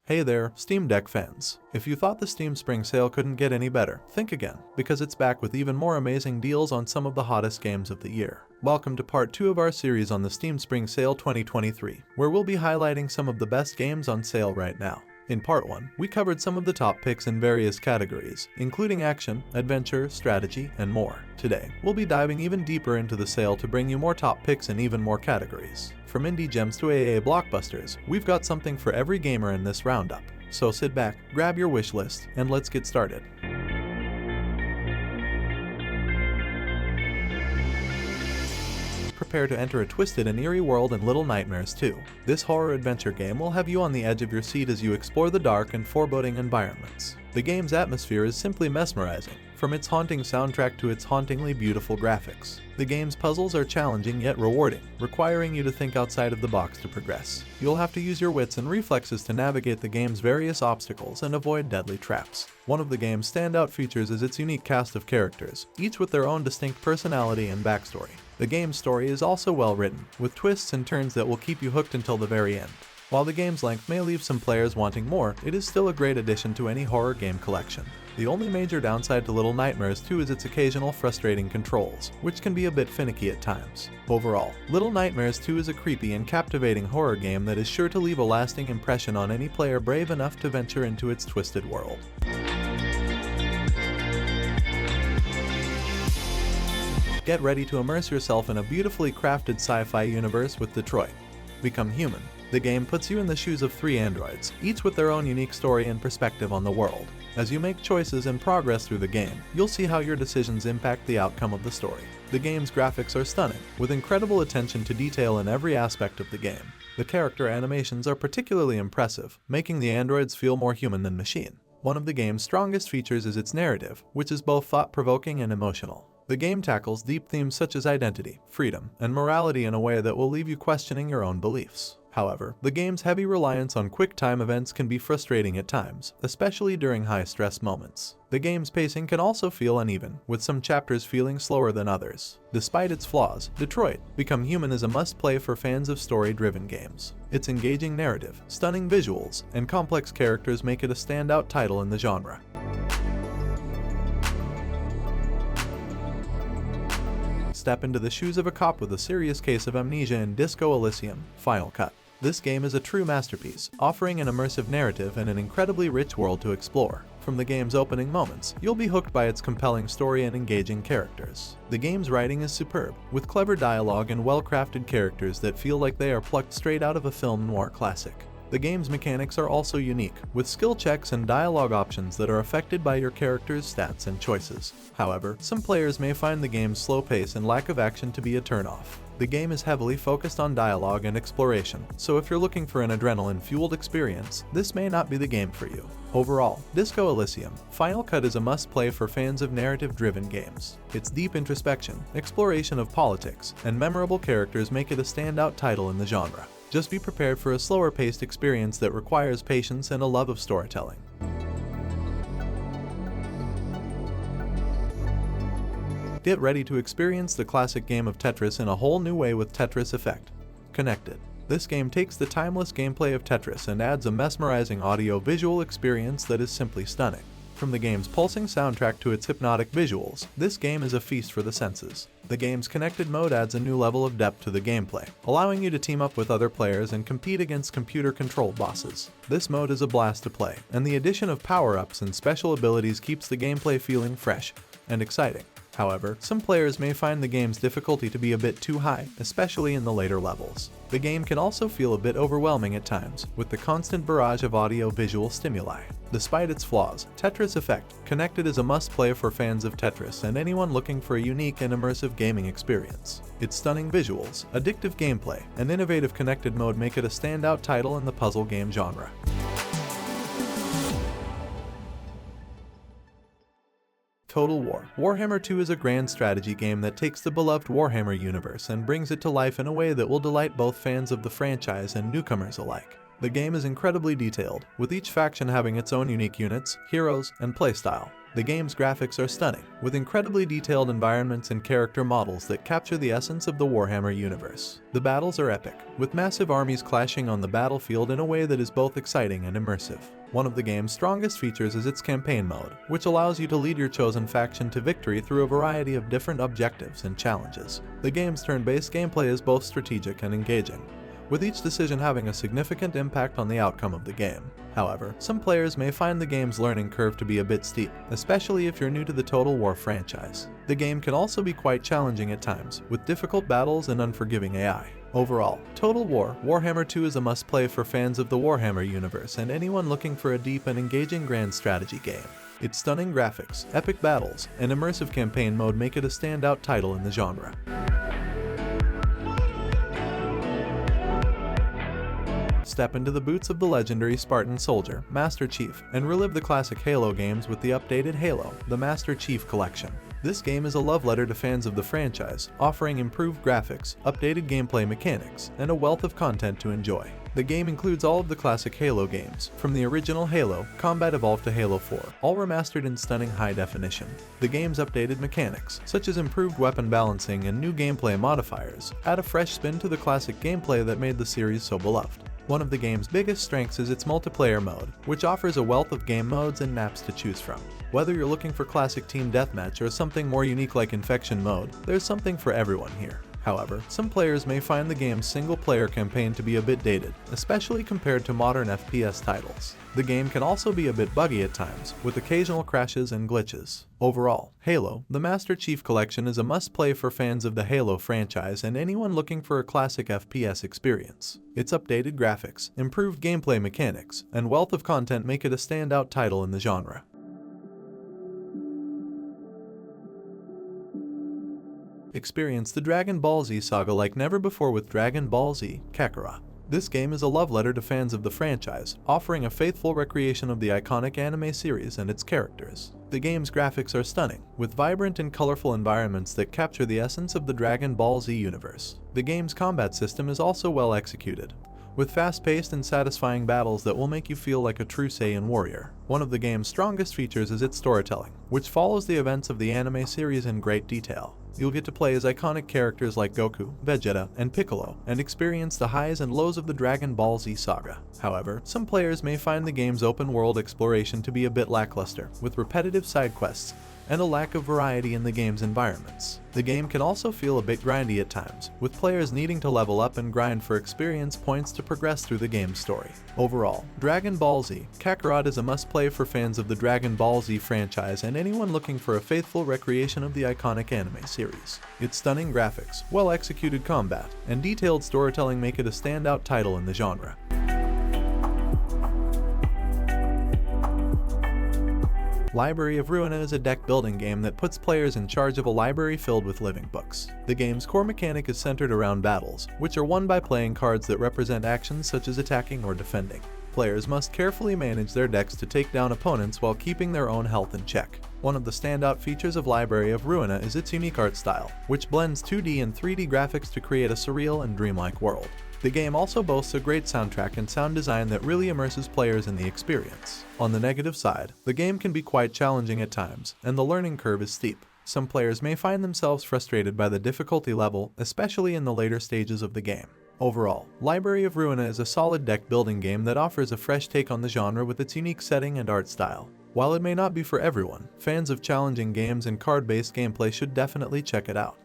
Hey there, Steam Deck fans. If you thought the Steam Spring Sale couldn't get any better, think again, because it's back with even more amazing deals on some of the hottest games of the year. Welcome to part 2 of our series on the Steam Spring Sale 2023, where we'll be highlighting some of the best games on sale right now. In part 1, we covered some of the top picks in various categories, including action, adventure, strategy, and more. Today, we'll be diving even deeper into the sale to bring you more top picks in even more categories. From indie gems to AA blockbusters, we've got something for every gamer in this roundup. So sit back, grab your wish list, and let's get started. Prepare to enter a twisted and eerie world in Little Nightmares 2. This horror adventure game will have you on the edge of your seat as you explore the dark and foreboding environments. The game's atmosphere is simply mesmerizing, from its haunting soundtrack to its hauntingly beautiful graphics. The game's puzzles are challenging yet rewarding, requiring you to think outside of the box to progress. You'll have to use your wits and reflexes to navigate the game's various obstacles and avoid deadly traps. One of the game's standout features is its unique cast of characters, each with their own distinct personality and backstory. The game's story is also well written, with twists and turns that will keep you hooked until the very end. While the game's length may leave some players wanting more, it is still a great addition to any horror game collection. The only major downside to Little Nightmares 2 is its occasional frustrating controls, which can be a bit finicky at times. Overall, Little Nightmares 2 is a creepy and captivating horror game that is sure to leave a lasting impression on any player brave enough to venture into its twisted world. Get ready to immerse yourself in a beautifully crafted sci-fi universe with Detroit: Become Human. The game puts you in the shoes of 3 androids, each with their own unique story and perspective on the world. As you make choices and progress through the game, you'll see how your decisions impact the outcome of the story. The game's graphics are stunning, with incredible attention to detail in every aspect of the game. The character animations are particularly impressive, making the androids feel more human than machine. One of the game's strongest features is its narrative, which is both thought-provoking and emotional. The game tackles deep themes such as identity, freedom, and morality in a way that will leave you questioning your own beliefs. However, the game's heavy reliance on quick-time events can be frustrating at times, especially during high-stress moments. The game's pacing can also feel uneven, with some chapters feeling slower than others. Despite its flaws, Detroit: Become Human is a must-play for fans of story-driven games. Its engaging narrative, stunning visuals, and complex characters make it a standout title in the genre. Step into the shoes of a cop with a serious case of amnesia in Disco Elysium: Final Cut. This game is a true masterpiece, offering an immersive narrative and an incredibly rich world to explore. From the game's opening moments, you'll be hooked by its compelling story and engaging characters. The game's writing is superb, with clever dialogue and well-crafted characters that feel like they are plucked straight out of a film noir classic. The game's mechanics are also unique, with skill checks and dialogue options that are affected by your character's stats and choices. However, some players may find the game's slow pace and lack of action to be a turn-off. The game is heavily focused on dialogue and exploration, so if you're looking for an adrenaline-fueled experience, this may not be the game for you. Overall, Disco Elysium: Final Cut is a must-play for fans of narrative-driven games. Its deep introspection, exploration of politics, and memorable characters make it a standout title in the genre. Just be prepared for a slower-paced experience that requires patience and a love of storytelling. Get ready to experience the classic game of Tetris in a whole new way with Tetris Effect: Connected. This game takes the timeless gameplay of Tetris and adds a mesmerizing audio-visual experience that is simply stunning. From the game's pulsing soundtrack to its hypnotic visuals, this game is a feast for the senses. The game's connected mode adds a new level of depth to the gameplay, allowing you to team up with other players and compete against computer-controlled bosses. This mode is a blast to play, and the addition of power-ups and special abilities keeps the gameplay feeling fresh and exciting. However, some players may find the game's difficulty to be a bit too high, especially in the later levels. The game can also feel a bit overwhelming at times, with the constant barrage of audio-visual stimuli. Despite its flaws, Tetris Effect: Connected is a must-play for fans of Tetris and anyone looking for a unique and immersive gaming experience. Its stunning visuals, addictive gameplay, and innovative connected mode make it a standout title in the puzzle game genre. Total War: Warhammer 2 is a grand strategy game that takes the beloved Warhammer universe and brings it to life in a way that will delight both fans of the franchise and newcomers alike. The game is incredibly detailed, with each faction having its own unique units, heroes, and playstyle. The game's graphics are stunning, with incredibly detailed environments and character models that capture the essence of the Warhammer universe. The battles are epic, with massive armies clashing on the battlefield in a way that is both exciting and immersive. One of the game's strongest features is its campaign mode, which allows you to lead your chosen faction to victory through a variety of different objectives and challenges. The game's turn-based gameplay is both strategic and engaging, with each decision having a significant impact on the outcome of the game. However, some players may find the game's learning curve to be a bit steep, especially if you're new to the Total War franchise. The game can also be quite challenging at times, with difficult battles and unforgiving AI. Overall, Total War Warhammer II is a must-play for fans of the Warhammer universe and anyone looking for a deep and engaging grand strategy game. Its stunning graphics, epic battles, and immersive campaign mode make it a standout title in the genre. Step into the boots of the legendary Spartan soldier, Master Chief, and relive the classic Halo games with the updated Halo, the Master Chief Collection. This game is a love letter to fans of the franchise, offering improved graphics, updated gameplay mechanics, and a wealth of content to enjoy. The game includes all of the classic Halo games, from the original Halo, Combat Evolved to Halo 4, all remastered in stunning high definition. The game's updated mechanics, such as improved weapon balancing and new gameplay modifiers, add a fresh spin to the classic gameplay that made the series so beloved. One of the game's biggest strengths is its multiplayer mode, which offers a wealth of game modes and maps to choose from. Whether you're looking for classic team deathmatch or something more unique like infection mode, there's something for everyone here. However, some players may find the game's single-player campaign to be a bit dated, especially compared to modern FPS titles. The game can also be a bit buggy at times, with occasional crashes and glitches. Overall, Halo, the Master Chief Collection is a must-play for fans of the Halo franchise and anyone looking for a classic FPS experience. Its updated graphics, improved gameplay mechanics, and wealth of content make it a standout title in the genre. Experience the Dragon Ball Z saga like never before with Dragon Ball Z KAKAROT. This game is a love letter to fans of the franchise, offering a faithful recreation of the iconic anime series and its characters. The game's graphics are stunning, with vibrant and colorful environments that capture the essence of the Dragon Ball Z universe. The game's combat system is also well executed, with fast-paced and satisfying battles that will make you feel like a true Saiyan warrior. One of the game's strongest features is its storytelling, which follows the events of the anime series in great detail. You'll get to play as iconic characters like Goku, Vegeta, and Piccolo, and experience the highs and lows of the Dragon Ball Z saga. However, some players may find the game's open-world exploration to be a bit lackluster, with repetitive side quests and a lack of variety in the game's environments. The game can also feel a bit grindy at times, with players needing to level up and grind for experience points to progress through the game's story. Overall, Dragon Ball Z KAKAROT is a must-play for fans of the Dragon Ball Z franchise and anyone looking for a faithful recreation of the iconic anime series. Its stunning graphics, well-executed combat, and detailed storytelling make it a standout title in the genre. Library of Ruina is a deck-building game that puts players in charge of a library filled with living books. The game's core mechanic is centered around battles, which are won by playing cards that represent actions such as attacking or defending. Players must carefully manage their decks to take down opponents while keeping their own health in check. One of the standout features of Library of Ruina is its unique art style, which blends 2D and 3D graphics to create a surreal and dreamlike world. The game also boasts a great soundtrack and sound design that really immerses players in the experience. On the negative side, the game can be quite challenging at times, and the learning curve is steep. Some players may find themselves frustrated by the difficulty level, especially in the later stages of the game. Overall, Library of Ruina is a solid deck-building game that offers a fresh take on the genre with its unique setting and art style. While it may not be for everyone, fans of challenging games and card-based gameplay should definitely check it out.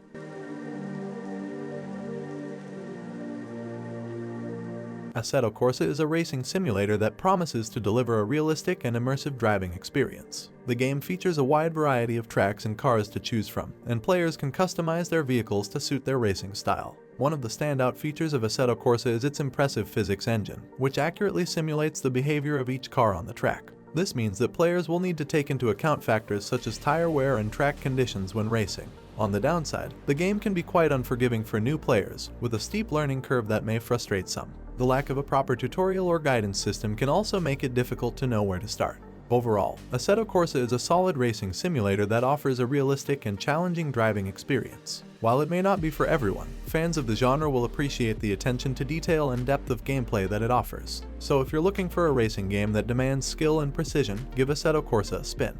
Assetto Corsa is a racing simulator that promises to deliver a realistic and immersive driving experience. The game features a wide variety of tracks and cars to choose from, and players can customize their vehicles to suit their racing style. One of the standout features of Assetto Corsa is its impressive physics engine, which accurately simulates the behavior of each car on the track. This means that players will need to take into account factors such as tire wear and track conditions when racing. On the downside, the game can be quite unforgiving for new players, with a steep learning curve that may frustrate some. The lack of a proper tutorial or guidance system can also make it difficult to know where to start. Overall, Assetto Corsa is a solid racing simulator that offers a realistic and challenging driving experience. While it may not be for everyone, fans of the genre will appreciate the attention to detail and depth of gameplay that it offers. So if you're looking for a racing game that demands skill and precision, give Assetto Corsa a spin.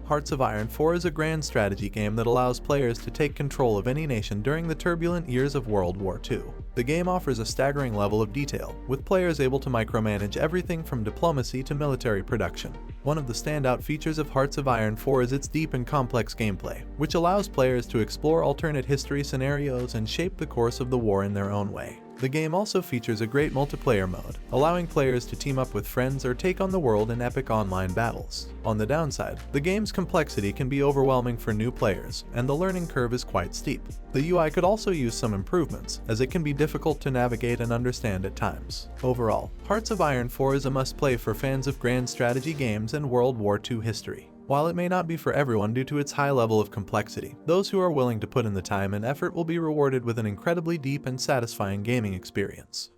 Hearts of Iron IV is a grand strategy game that allows players to take control of any nation during the turbulent years of World War II. The game offers a staggering level of detail, with players able to micromanage everything from diplomacy to military production. One of the standout features of Hearts of Iron IV is its deep and complex gameplay, which allows players to explore alternate history scenarios and shape the course of the war in their own way. The game also features a great multiplayer mode, allowing players to team up with friends or take on the world in epic online battles. On the downside, the game's complexity can be overwhelming for new players, and the learning curve is quite steep. The UI could also use some improvements, as it can be difficult to navigate and understand at times. Overall, Hearts of Iron IV is a must-play for fans of grand strategy games and World War II history. While it may not be for everyone due to its high level of complexity, those who are willing to put in the time and effort will be rewarded with an incredibly deep and satisfying gaming experience.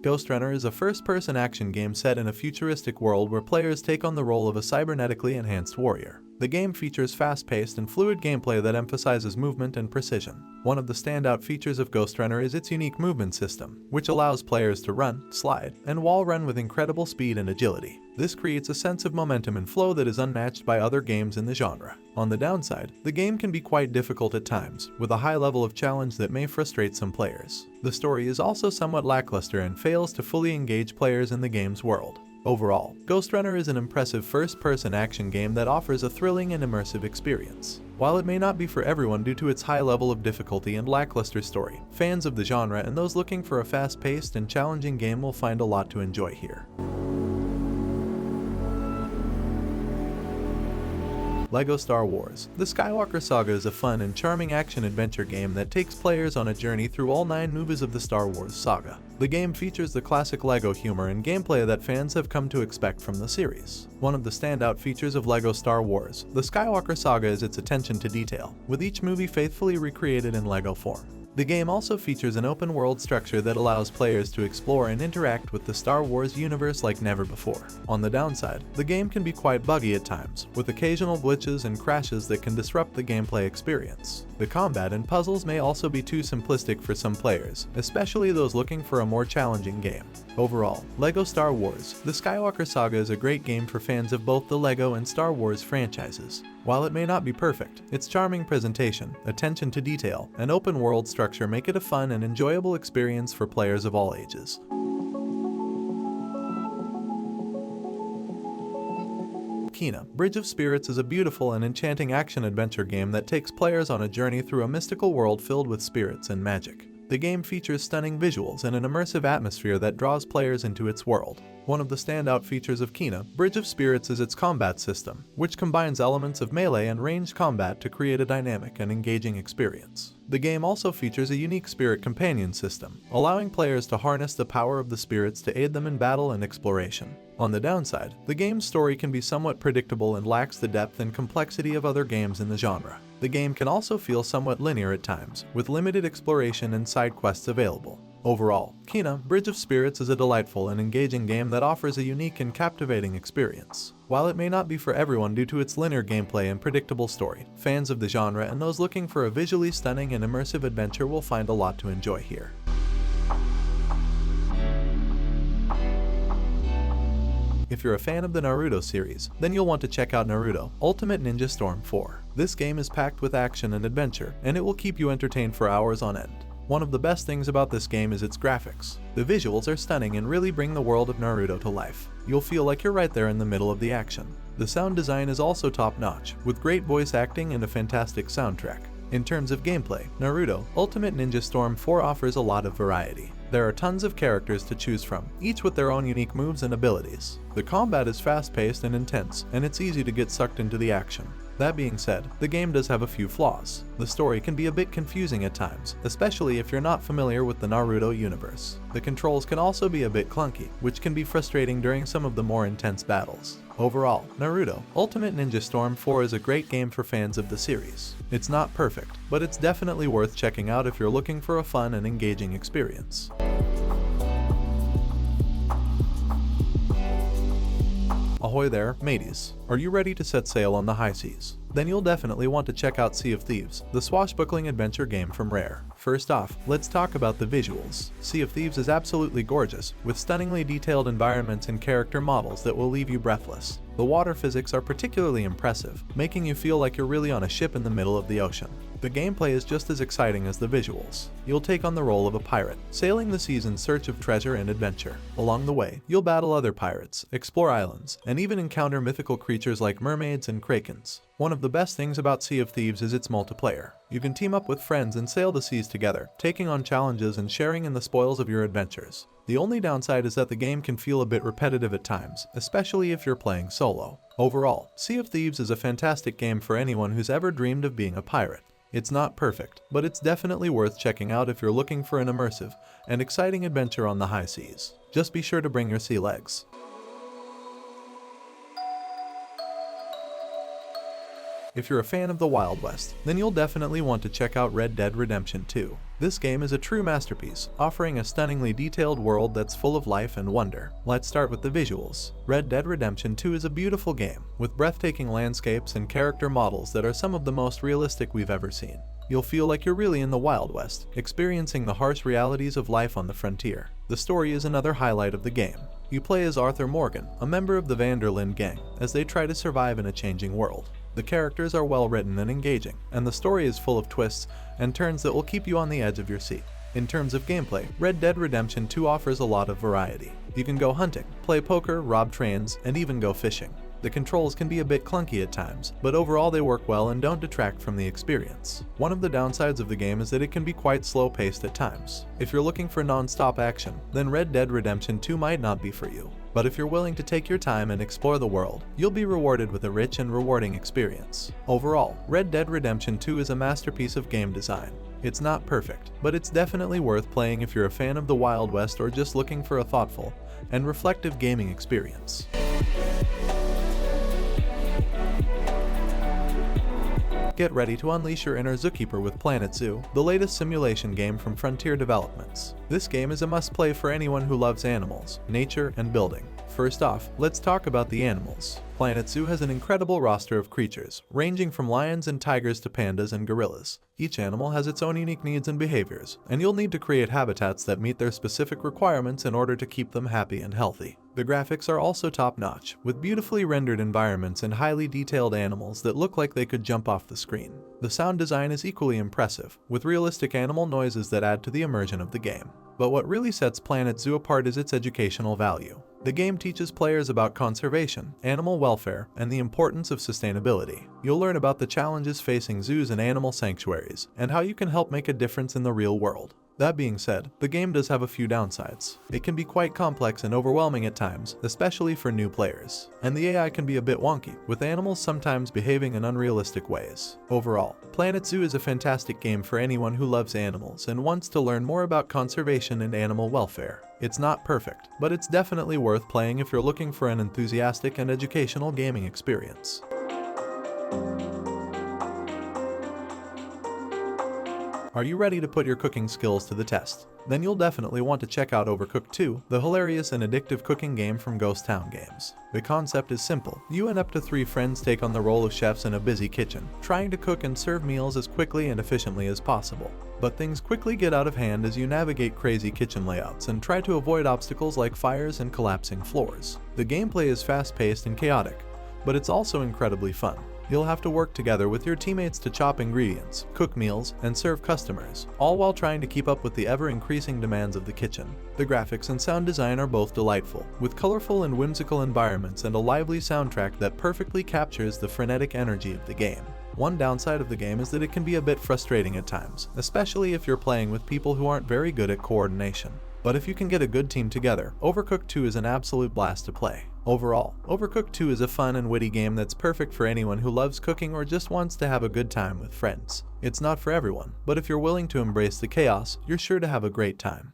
Ghostrunner is a first-person action game set in a futuristic world where players take on the role of a cybernetically enhanced warrior. The game features fast-paced and fluid gameplay that emphasizes movement and precision. One of the standout features of Ghostrunner is its unique movement system, which allows players to run, slide, and wall run with incredible speed and agility. This creates a sense of momentum and flow that is unmatched by other games in the genre. On the downside, the game can be quite difficult at times, with a high level of challenge that may frustrate some players. The story is also somewhat lackluster and fails to fully engage players in the game's world. Overall, Ghostrunner is an impressive first-person action game that offers a thrilling and immersive experience. While it may not be for everyone due to its high level of difficulty and lackluster story, fans of the genre and those looking for a fast-paced and challenging game will find a lot to enjoy here. LEGO Star Wars: The Skywalker Saga is a fun and charming action-adventure game that takes players on a journey through all 9 movies of the Star Wars saga. The game features the classic LEGO humor and gameplay that fans have come to expect from the series. One of the standout features of LEGO Star Wars: The Skywalker Saga is its attention to detail, with each movie faithfully recreated in LEGO form. The game also features an open-world structure that allows players to explore and interact with the Star Wars universe like never before. On the downside, the game can be quite buggy at times, with occasional glitches and crashes that can disrupt the gameplay experience. The combat and puzzles may also be too simplistic for some players, especially those looking for a more challenging game. Overall, LEGO Star Wars: The Skywalker Saga is a great game for fans of both the LEGO and Star Wars franchises. While it may not be perfect, its charming presentation, attention to detail, and open-world structure make it a fun and enjoyable experience for players of all ages. Kena: Bridge of Spirits is a beautiful and enchanting action-adventure game that takes players on a journey through a mystical world filled with spirits and magic. The game features stunning visuals and an immersive atmosphere that draws players into its world. One of the standout features of Kena: Bridge of Spirits is its combat system, which combines elements of melee and ranged combat to create a dynamic and engaging experience. The game also features a unique spirit companion system, allowing players to harness the power of the spirits to aid them in battle and exploration. On the downside, the game's story can be somewhat predictable and lacks the depth and complexity of other games in the genre. The game can also feel somewhat linear at times, with limited exploration and side quests available. Overall, Kena: Bridge of Spirits is a delightful and engaging game that offers a unique and captivating experience. While it may not be for everyone due to its linear gameplay and predictable story, fans of the genre and those looking for a visually stunning and immersive adventure will find a lot to enjoy here. If you're a fan of the Naruto series, then you'll want to check out Naruto: Ultimate Ninja Storm 4. This game is packed with action and adventure, and it will keep you entertained for hours on end. One of the best things about this game is its graphics. The visuals are stunning and really bring the world of Naruto to life. You'll feel like you're right there in the middle of the action. The sound design is also top-notch, with great voice acting and a fantastic soundtrack. In terms of gameplay, Naruto: Ultimate Ninja Storm 4 offers a lot of variety. There are tons of characters to choose from, each with their own unique moves and abilities. The combat is fast-paced and intense, and it's easy to get sucked into the action. That being said, the game does have a few flaws. The story can be a bit confusing at times, especially if you're not familiar with the Naruto universe. The controls can also be a bit clunky, which can be frustrating during some of the more intense battles. Overall, Naruto Ultimate Ninja Storm 4 is a great game for fans of the series. It's not perfect, but it's definitely worth checking out if you're looking for a fun and engaging experience. Ahoy there, mateys. Are you ready to set sail on the high seas? Then you'll definitely want to check out Sea of Thieves, the swashbuckling adventure game from Rare. First off, let's talk about the visuals. Sea of Thieves is absolutely gorgeous, with stunningly detailed environments and character models that will leave you breathless. The water physics are particularly impressive, making you feel like you're really on a ship in the middle of the ocean. The gameplay is just as exciting as the visuals. You'll take on the role of a pirate, sailing the seas in search of treasure and adventure. Along the way, you'll battle other pirates, explore islands, and even encounter mythical creatures like mermaids and krakens. One of the best things about Sea of Thieves is its multiplayer. You can team up with friends and sail the seas together, taking on challenges and sharing in the spoils of your adventures. The only downside is that the game can feel a bit repetitive at times, especially if you're playing solo. Overall, Sea of Thieves is a fantastic game for anyone who's ever dreamed of being a pirate. It's not perfect, but it's definitely worth checking out if you're looking for an immersive and exciting adventure on the high seas. Just be sure to bring your sea legs. If you're a fan of the Wild West, then you'll definitely want to check out Red Dead Redemption 2. This game is a true masterpiece, offering a stunningly detailed world that's full of life and wonder. Let's start with the visuals. Red Dead Redemption 2 is a beautiful game, with breathtaking landscapes and character models that are some of the most realistic we've ever seen. You'll feel like you're really in the Wild West, experiencing the harsh realities of life on the frontier. The story is another highlight of the game. You play as Arthur Morgan, a member of the Vanderlyn gang, as they try to survive in a changing world. The characters are well written and engaging, and the story is full of twists and turns that will keep you on the edge of your seat. In terms of gameplay, Red Dead Redemption 2 offers a lot of variety. You can go hunting, play poker, rob trains, and even go fishing. The controls can be a bit clunky at times, but overall they work well and don't detract from the experience. One of the downsides of the game is that it can be quite slow-paced at times. If you're looking for non-stop action, then Red Dead Redemption 2 might not be for you. But if you're willing to take your time and explore the world, you'll be rewarded with a rich and rewarding experience. Overall, Red Dead Redemption 2 is a masterpiece of game design. It's not perfect, but it's definitely worth playing if you're a fan of the Wild West or just looking for a thoughtful and reflective gaming experience. Get ready to unleash your inner zookeeper with Planet Zoo, the latest simulation game from Frontier Developments. This game is a must-play for anyone who loves animals, nature, and building. First off, let's talk about the animals. Planet Zoo has an incredible roster of creatures, ranging from lions and tigers to pandas and gorillas. Each animal has its own unique needs and behaviors, and you'll need to create habitats that meet their specific requirements in order to keep them happy and healthy. The graphics are also top-notch, with beautifully rendered environments and highly detailed animals that look like they could jump off the screen. The sound design is equally impressive, with realistic animal noises that add to the immersion of the game. But what really sets Planet Zoo apart is its educational value. The game teaches players about conservation, animal welfare, and the importance of sustainability. You'll learn about the challenges facing zoos and animal sanctuaries, and how you can help make a difference in the real world. That being said, the game does have a few downsides. It can be quite complex and overwhelming at times, especially for new players. And the AI can be a bit wonky, with animals sometimes behaving in unrealistic ways. Overall, Planet Zoo is a fantastic game for anyone who loves animals and wants to learn more about conservation and animal welfare. It's not perfect, but it's definitely worth playing if you're looking for an enthusiastic and educational gaming experience. Are you ready to put your cooking skills to the test? Then you'll definitely want to check out Overcooked 2, the hilarious and addictive cooking game from Ghost Town Games. The concept is simple. You and up to 3 friends take on the role of chefs in a busy kitchen, trying to cook and serve meals as quickly and efficiently as possible. But things quickly get out of hand as you navigate crazy kitchen layouts and try to avoid obstacles like fires and collapsing floors. The gameplay is fast-paced and chaotic, but it's also incredibly fun. You'll have to work together with your teammates to chop ingredients, cook meals, and serve customers, all while trying to keep up with the ever-increasing demands of the kitchen. The graphics and sound design are both delightful, with colorful and whimsical environments and a lively soundtrack that perfectly captures the frenetic energy of the game. One downside of the game is that it can be a bit frustrating at times, especially if you're playing with people who aren't very good at coordination. But if you can get a good team together, Overcooked 2 is an absolute blast to play. Overall, Overcooked 2 is a fun and witty game that's perfect for anyone who loves cooking or just wants to have a good time with friends. It's not for everyone, but if you're willing to embrace the chaos, you're sure to have a great time.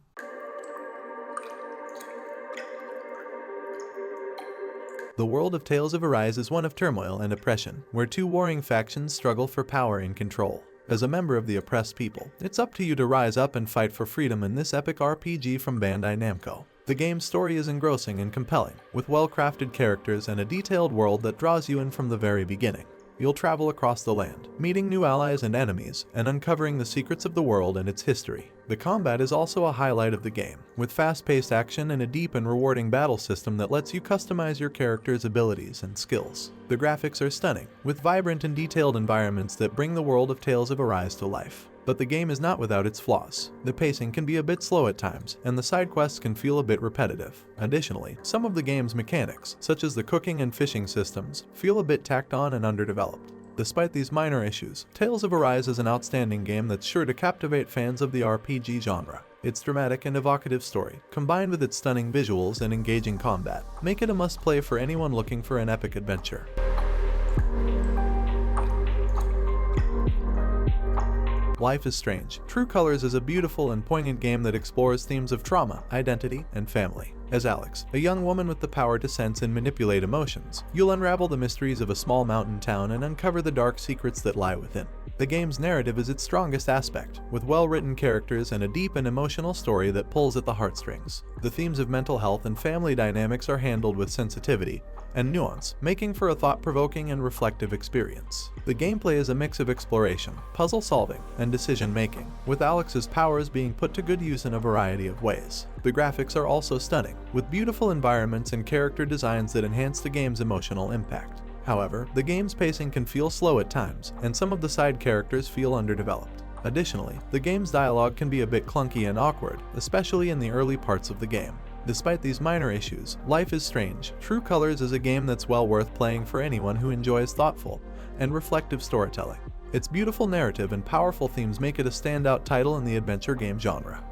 The world of Tales of Arise is one of turmoil and oppression, where two warring factions struggle for power and control. As a member of the oppressed people, it's up to you to rise up and fight for freedom in this epic RPG from Bandai Namco. The game's story is engrossing and compelling, with well-crafted characters and a detailed world that draws you in from the very beginning. You'll travel across the land, meeting new allies and enemies, and uncovering the secrets of the world and its history. The combat is also a highlight of the game, with fast-paced action and a deep and rewarding battle system that lets you customize your character's abilities and skills. The graphics are stunning, with vibrant and detailed environments that bring the world of Tales of Arise to life. But the game is not without its flaws. The pacing can be a bit slow at times, and the side quests can feel a bit repetitive. Additionally, some of the game's mechanics, such as the cooking and fishing systems, feel a bit tacked on and underdeveloped. Despite these minor issues, Tales of Arise is an outstanding game that's sure to captivate fans of the RPG genre. Its dramatic and evocative story, combined with its stunning visuals and engaging combat, make it a must-play for anyone looking for an epic adventure. Life is Strange. True Colors is a beautiful and poignant game that explores themes of trauma, identity, and family. As Alex, a young woman with the power to sense and manipulate emotions, you'll unravel the mysteries of a small mountain town and uncover the dark secrets that lie within. The game's narrative is its strongest aspect, with well-written characters and a deep and emotional story that pulls at the heartstrings. The themes of mental health and family dynamics are handled with sensitivity and nuance, making for a thought-provoking and reflective experience. The gameplay is a mix of exploration, puzzle solving, and decision making, with Alex's powers being put to good use in a variety of ways. The graphics are also stunning, with beautiful environments and character designs that enhance the game's emotional impact. However, the game's pacing can feel slow at times, and some of the side characters feel underdeveloped. Additionally, the game's dialogue can be a bit clunky and awkward, especially in the early parts of the game. Despite these minor issues, Life is Strange. True Colors is a game that's well worth playing for anyone who enjoys thoughtful and reflective storytelling. Its beautiful narrative and powerful themes make it a standout title in the adventure game genre.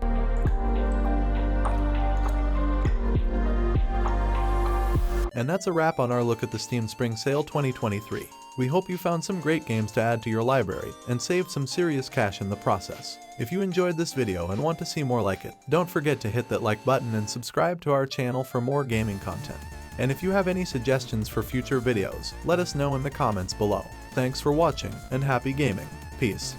And that's a wrap on our look at the Steam Spring Sale 2023. We hope you found some great games to add to your library and saved some serious cash in the process. If you enjoyed this video and want to see more like it, don't forget to hit that like button and subscribe to our channel for more gaming content. And if you have any suggestions for future videos, let us know in the comments below. Thanks for watching and happy gaming. Peace.